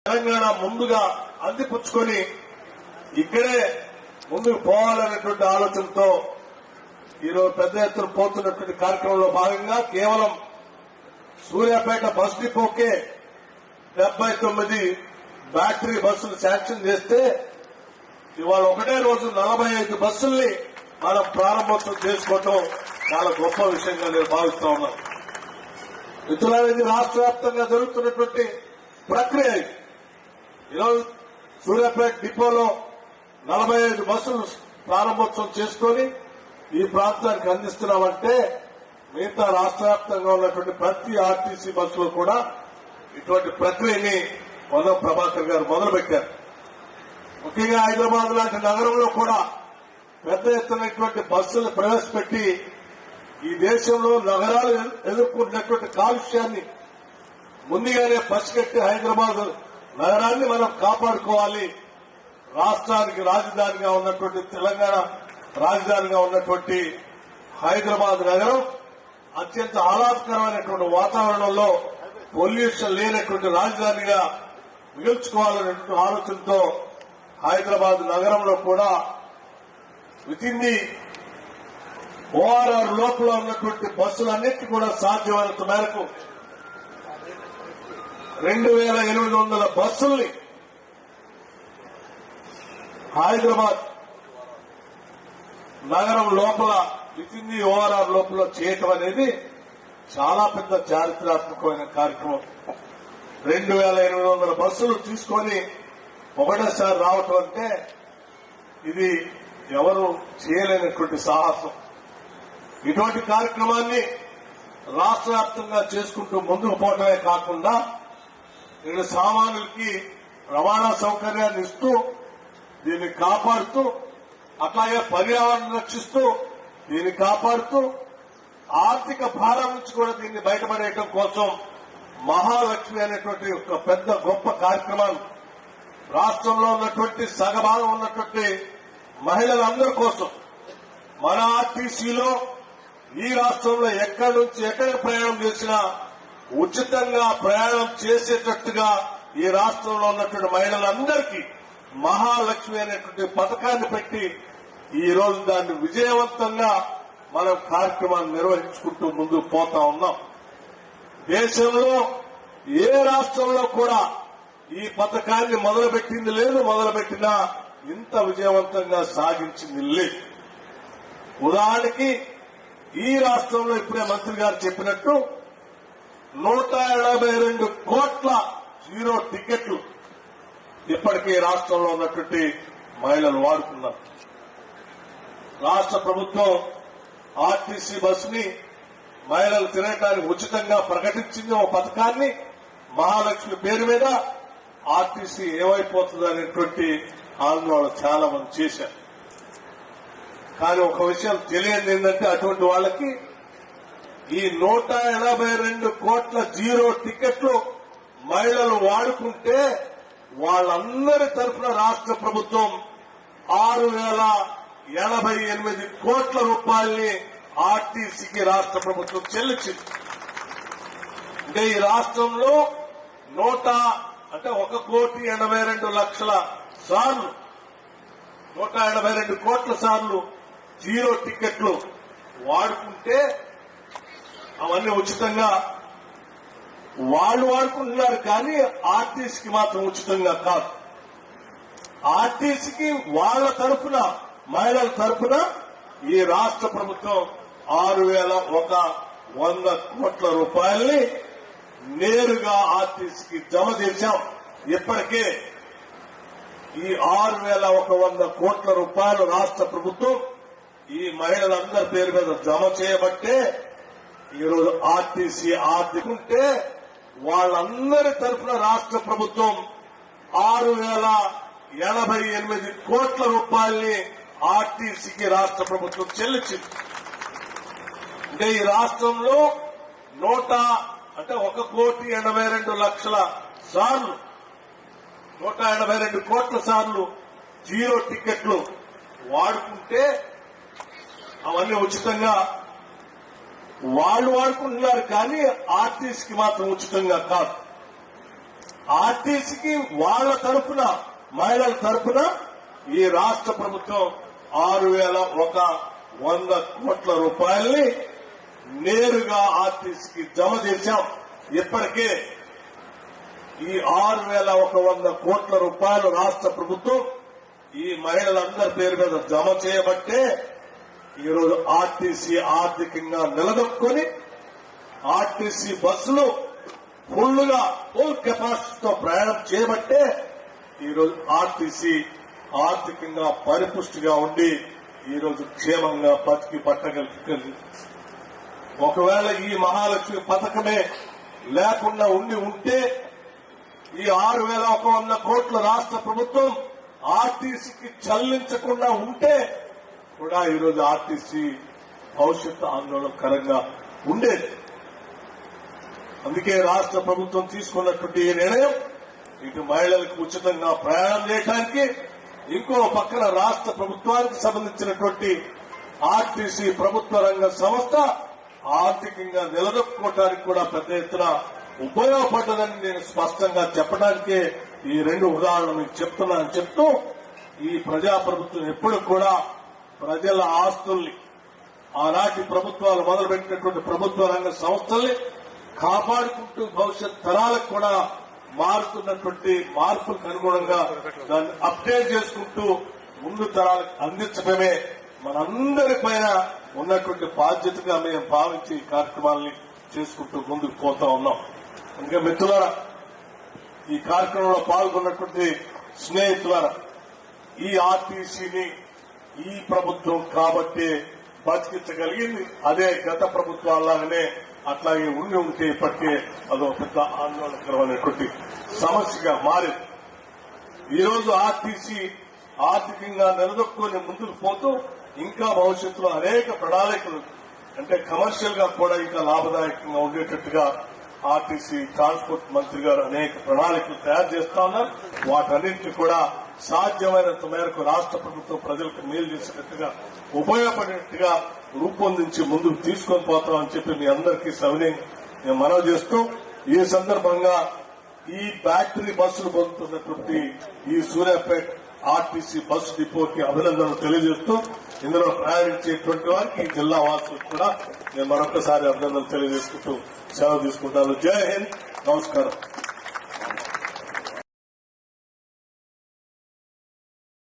తెలంగాణ ముందుగా అందిపుచ్చుకొని ఇక్కడే ముందుకు పోవాలనేటువంటి ఆలోచనతో ఈరోజు పెద్ద ఎత్తున పోతున్నటువంటి కార్యక్రమంలో భాగంగా కేవలం సూర్యాపేట బస్ డిపోకే 79 బ్యాటరీ బస్సులు శాంక్షన్ చేస్తే ఇవాళ ఒకటే రోజు 45 బస్సుల్ని మనం ప్రారంభోత్సవం చేసుకోవటం చాలా గొప్ప విషయంగా నేను భావిస్తా ఉన్నాను. మిత్రులారా, రాష్ట్ర వ్యాప్తంగా జరుగుతున్నటువంటి ప్రక్రియ. ఈరోజు సూర్యాపేట డిపోలో 45 బస్సులు ప్రారంభోత్సవం చేసుకుని ఈ ప్రాంతానికి అందిస్తున్నామంటే మిగతా రాష్ట్ర వ్యాప్తంగా ఉన్నటువంటి ప్రతి ఆర్టీసీ బస్సులో కూడా ఇటువంటి ప్రక్రియని పొన్నం ప్రభాకర్ గారు మొదలుపెట్టారు. ముఖ్యంగా హైదరాబాద్ లాంటి నగరంలో కూడా పెద్ద ఎత్తున ఇటువంటి బస్సులు ప్రవేశపెట్టి ఈ దేశంలో నగరాలు ఎదుర్కొంటున్నటువంటి కాలుష్యాన్ని ముందుగానే పసిగట్టి హైదరాబాద్ నగరాన్ని మనం కాపాడుకోవాలి. రాష్ట్రానికి రాజధానిగా ఉన్నటువంటి తెలంగాణ రాజధానిగా ఉన్నటువంటి హైదరాబాద్ నగరం అత్యంత ఆహ్లాదకరమైనటువంటి వాతావరణంలో పొల్యూషన్ లేనటువంటి రాజధానిగా మిగుల్చుకోవాలనేటువంటి ఆలోచనతో హైదరాబాద్ నగరంలో కూడా వితిన్ ది ఓఆర్ఆర్ లోపల ఉన్నటువంటి బస్సులన్నింటినీ కూడా సాధ్యమైనంత మేరకు 2800 బస్సుల్ని హైదరాబాద్ నగరం లోపల వితిన్ ది ఓఆర్ఆర్ లోపల చేయటం అనేది చాలా పెద్ద చారిత్రాత్మకమైన కార్యక్రమం. 2800 బస్సులు తీసుకొని ఒకటేసారి రావటం అంటే ఇది ఎవరు చేయలేనటువంటి సాహసం. ఇటువంటి కార్యక్రమాన్ని రాష్ట్ర వ్యాప్తంగా చేసుకుంటూ ముందుకు పోవటమే కాకుండా ఇక్కడ సామాన్యులకి రవాణా సౌకర్యాన్ని ఇస్తూ దీన్ని కాపాడుతూ అట్లాగే పర్యావరణం రక్షిస్తూ దీన్ని కాపాడుతూ ఆర్థిక భారం నుంచి కూడా దీన్ని బయటపడేయడం కోసం మహాలక్ష్మి అనేటువంటి ఒక పెద్ద గొప్ప కార్యక్రమాన్ని రాష్ట్రంలో ఉన్నటువంటి సగభాగం ఉన్నటువంటి మహిళలందరి కోసం మన ఆర్టీసీలో ఈ రాష్ట్రంలో ఎక్కడి నుంచి ఎక్కడికి ప్రయాణం చేసినా ఉచితంగా ప్రయాణం చేసేటట్టుగా ఈ రాష్ట్రంలో ఉన్నటువంటి మహిళలందరికీ మహాలక్ష్మి అనేటువంటి పథకాన్ని పెట్టి ఈ రోజు దాన్ని విజయవంతంగా మనం కార్యక్రమాన్ని నిర్వహించుకుంటూ ముందుకు పోతా ఉన్నాం. దేశంలో ఏ రాష్ట్రంలో కూడా ఈ పథకాన్ని మొదలుపెట్టింది లేదు, మొదలుపెట్టినా ఇంత విజయవంతంగా సాగించింది లేదు. ఉదాహరణకి ఈ రాష్ట్రంలో ఇప్పుడే మంత్రి గారు చెప్పినట్టు 182 కోట్ల జీరో టికెట్లు ఇప్పటికీ రాష్ట్రంలో ఉన్నటువంటి మహిళలు వాడుతున్నారు. రాష్ట్ర ప్రభుత్వం ఆర్టీసీ బస్సుని మహిళలు తిరగడానికి ఉచితంగా ప్రకటించింది. ఒక పథకాన్ని మహాలక్ష్మి పేరు మీద ఆర్టీసీ ఏమైపోతుంది అనేటువంటి ఆందోళన చాలా మంది చేశారు. కానీ ఒక విషయం తెలియదు ఏంటంటే అటువంటి వాళ్ళకి ఈ 182 కోట్ల జీరో టికెట్లు మహిళలు వాడుకుంటే వాళ్ళందరి తరఫున రాష్ట్ర ప్రభుత్వం 6,088 కోట్ల రూపాయల్ని ఆర్టీసీకి రాష్ట్ర ప్రభుత్వం చెల్లించింది. అంటే ఈ రాష్ట్రంలో 1,82,00,000 సార్లు 182 కోట్ల సార్లు జీరో టికెట్లు వాడుకుంటే అవన్నీ ఉచితంగా వాళ్ళు వాడుకుంటున్నారు. కానీ ఆర్టీసీకి మాత్రం ఉచితంగా కాదు. ఆర్టీసీకి వాళ్ల తరఫున మహిళల తరఫున ఈ రాష్ట్ర ప్రభుత్వం 6,100 కోట్ల రూపాయల్ని నేరుగా ఆర్టీసీకి జమ చేశాం. ఇప్పటికే ఈ 6,100 కోట్ల రూపాయలు రాష్ట్ర ప్రభుత్వం ఈ మహిళలందరి పేరు మీద జమ చేయబట్టే ఈరోజు ఆర్టీసీ ఆర్థికుంటే వాళ్ళందరి తరఫున రాష్ట్ర ప్రభుత్వం 6,088 కోట్ల రూపాయల్ని ఆర్టీసీకి రాష్ట్ర ప్రభుత్వం చెల్లించింది. అంటే ఈ రాష్ట్రంలో 1,82,00,000 సార్లు 182 కోట్ల సార్లు జీరో టికెట్లు వాడుకుంటే అవన్నీ ఉచితంగా వాళ్ళు వాడుకుంటున్నారు. కానీ ఆర్టీసీకి మాత్రం ఉచితంగా కాదు. ఆర్టీసీకి వాళ్ళ తరఫున మహిళల తరఫున ఈ రాష్ట్ర ప్రభుత్వం 6,100 కోట్ల రూపాయల్ని నేరుగా ఆర్టీసీకి జమ చేశాం. ఇప్పటికే ఈ 6,100 కోట్ల రూపాయలు రాష్ట్ర ప్రభుత్వం ఈ మహిళలందరి పేరు మీద జమ చేయబట్టే ఈరోజు ఆర్టీసీ ఆర్థికంగా నిలదొక్కుని ఆర్టీసీ బస్సులు ఫుల్ కెపాసిటీతో ప్రయాణం చేయబట్టే ఈరోజు ఆర్టీసీ ఆర్థికంగా పరిపుష్టిగా ఉండి ఈరోజు క్షేమంగా బతికి పట్టగలిగింది. ఒకవేళ ఈ మహాలక్ష్మి పథకమే లేకుండా ఉంటే ఈ 6,100 కోట్ల రాష్ట్ర ప్రభుత్వం ఆర్టీసీకి చెల్లించకుండా ఉంటే కూడా ఈరోజు ఆర్టీసీ భవిష్యత్తు ఆందోళనకరంగా ఉండేది. అందుకే రాష్ట్ర ప్రభుత్వం తీసుకున్నటువంటి ఈ నిర్ణయం ఇటు మహిళలకు ఉచితంగా ప్రయాణం చేయడానికి, ఇంకో పక్కన రాష్ట్ర ప్రభుత్వానికి సంబంధించినటువంటి ఆర్టీసీ ప్రభుత్వ రంగ సంస్థ ఆర్థికంగా నిలదొక్కుకోవడానికి కూడా పెద్ద ఎత్తున ఉపయోగపడ్డదని నేను స్పష్టంగా చెప్పడానికే ఈ 2 ఉదాహరణలు మీకు చెప్తూ ఈ ప్రజాప్రభుత్వం ఎప్పుడు కూడా ప్రజల ఆస్తుల్ని, ఆనాటి ప్రభుత్వాలు మొదలుపెట్టినటువంటి ప్రభుత్వ రంగ సంస్థల్ని కాపాడుకుంటూ భవిష్యత్ తరాలకు కూడా మారుతున్నటువంటి మార్పులకు అనుగుణంగా దాన్ని అప్డేట్ చేసుకుంటూ ముందు తరాలకు అందించడమే మనందరిపైన ఉన్నటువంటి బాధ్యతగా మేము భావించి ఈ కార్యక్రమాలని చేసుకుంటూ ముందుకు పోతా ఉన్నాం. ఇంకా మిత్రులారా, ఈ కార్యక్రమంలో పాల్గొన్నటువంటి స్నేహితులారా, ఈ ఆర్టీసీని ఈ ప్రభుత్వం కాబట్టి బతికించగలిగింది. అదే గత ప్రభుత్వాలాగానే అట్లాగే ఉంటే ఇప్పటికే అదో పెద్ద ఆందోళనకరమైనటువంటి సమస్యగా మారింది. ఈరోజు ఆర్టీసీ ఆర్థికంగా నిలదొక్కుని ముందుకు పోతూ ఇంకా భవిష్యత్తులో అనేక ప్రణాళికలు, అంటే కమర్షియల్ గా కూడా ఇంకా లాభదాయకంగా ఉండేటట్టుగా ఆర్టీసీ ట్రాన్స్పోర్ట్ మంత్రి గారు అనేక ప్రణాళికలు తయారు చేస్తా ఉన్నారు. వాటన్నింటినీ కూడా సాధ్యమైనంత మేరకు రాష్ట్ర ప్రభుత్వం ప్రజలకు మేలు చేసేటట్టుగా ఉపయోగపడేట్టుగా రూపొందించి ముందుకు తీసుకొని పోతామని చెప్పి మీ అందరికీ సవినయంగా నేను మనవి చేస్తూ, ఈ సందర్భంగా ఈ బ్యాటరీ బస్సులు పొందుతున్నటువంటి ఈ సూర్యాపేట ఆర్టీసీ బస్సు డిపోకి అభినందనలు తెలియజేస్తూ, ఇందులో ప్రయాణించేటువంటి వారికి ఈ జిల్లా వాసులకు కూడా నేను మరొకసారి అభినందనలు తెలియజేసుకుంటూ సెలవు తీసుకుంటాను. జై హింద్, నమస్కారం.